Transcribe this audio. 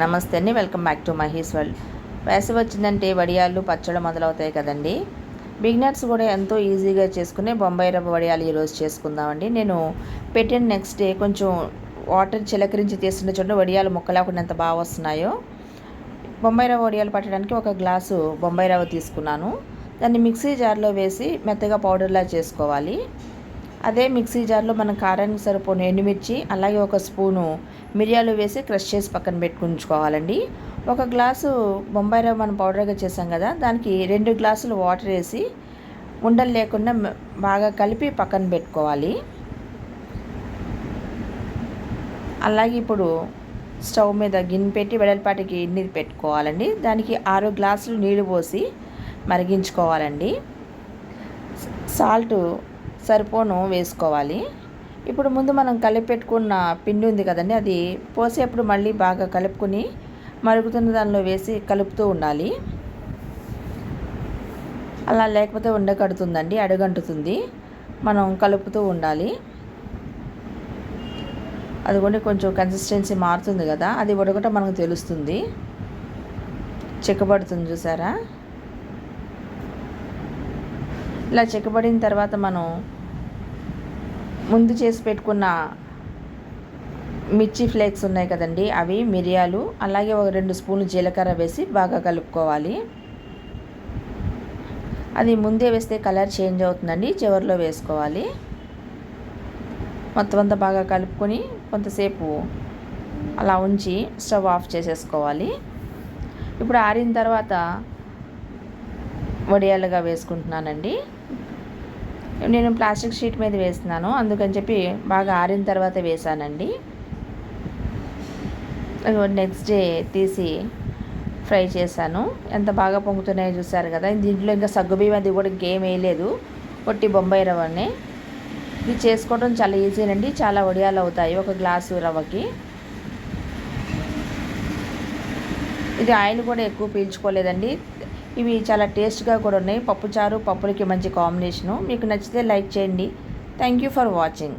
నమస్తే అండి, welcome back to Mahi's world. వేసవి వచ్చిందంటే వడియాలు పచ్చళ్ళు మొదలవుతాయి కదండి. బిగినర్స్ కూడా ఎంతో ఈజీగా చేసుకునే బొంబాయి రవ్వ వడియాలు ఈరోజు చేసుకుందామండి. నేను పెట్టిన నెక్స్ట్ డే కొంచెం వాటర్ చిలకరించి తీస్తున్న చూడండి, వడియాలు ముక్కలేకుండా ఎంత బాగా వస్తున్నాయో. బొంబాయి రవ్వ వడియాలు పట్టడానికి ఒక గ్లాసు బొంబాయి రవ్వ తీసుకున్నాను. దాన్ని మిక్సీ జార్లో వేసి మెత్తగా పౌడర్లా చేసుకోవాలి. అదే మిక్సీ జార్లో మనం కారానికి సరిపోయిన ఎండుమిర్చి, అలాగే ఒక స్పూను మిరియాలు వేసి క్రష్ చేసి పక్కన పెట్టుకుంచుకోవాలండి. ఒక గ్లాసు బొంబాయి రవ్వ మనం పౌడర్గా చేసాం కదా, దానికి 2 గ్లాసులు వాటర్ వేసి ఉండలు లేకుండా బాగా కలిపి పక్కన పెట్టుకోవాలి. అలాగే ఇప్పుడు స్టవ్ మీద గిన్నె పెట్టి వెడల్పాటి గిన్నె పెట్టుకోవాలండి. దానికి 6 గ్లాసులు నీళ్లు పోసి మరిగించుకోవాలండి. సాల్ట్ సరిపోను వేసుకోవాలి. ఇప్పుడు ముందు మనం కలిపి పెట్టుకున్న పిండి ఉంది కదండి, అది పోసేప్పుడు మళ్ళీ బాగా కలుపుకొని మరుగుతున్న దానిలో వేసి కలుపుతూ ఉండాలి. అలా లేకపోతే ఉండకడుతుందండి, అడుగంటుతుంది. మనం కలుపుతూ ఉండాలి. అది కూడా కొంచెం కన్సిస్టెన్సీ మారుతుంది కదా, అది ఉడకట మనకు తెలుస్తుంది. చిక్కబడుతుంది చూసారా. ఇలా చిక్కబడిన తర్వాత మనం ముందు చేసి పెట్టుకున్న మిర్చి ఫ్లేక్స్ ఉన్నాయి కదండి, అవి మిరియాలు, అలాగే ఒక 2 స్పూన్లు జీలకర్ర వేసి బాగా కలుపుకోవాలి. అది ముందే వేస్తే కలర్ చేంజ్ అవుతుందండి, చివరిలో వేసుకోవాలి. మొత్తం అంతా బాగా కలుపుకొని కొంతసేపు అలా ఉంచి స్టవ్ ఆఫ్ చేసేసుకోవాలి. ఇప్పుడు ఆరిన తర్వాత వడియాలుగా వేసుకుంటున్నానండి. నేను ప్లాస్టిక్ షీట్ మీద వేస్తున్నాను, అందుకని చెప్పి బాగా ఆరిన తర్వాత వేసానండి. నెక్స్ట్ డే తీసి ఫ్రై చేశాను. ఎంత బాగా పొంగుతున్నాయో చూసారు కదా. దీంట్లో ఇంకా సగ్గుబియ్యం అది కూడా ఇంకేం వేయలేదు, పొట్టి బొంబాయి రవ్వనే. ఇది చేసుకోవడం చాలా ఈజీనండి, చాలా వడియాలు అవుతాయి ఒక గ్లాసు రవ్వకి. ఇది ఆయిల్ కూడా ఎక్కువ పీల్చుకోలేదండి. ఇవి చాలా టేస్ట్గా కూడా ఉన్నాయి. పప్పుచారు పప్పులకి మంచి కాంబినేషను. మీకు నచ్చితే లైక్ చేయండి. Thank you for watching.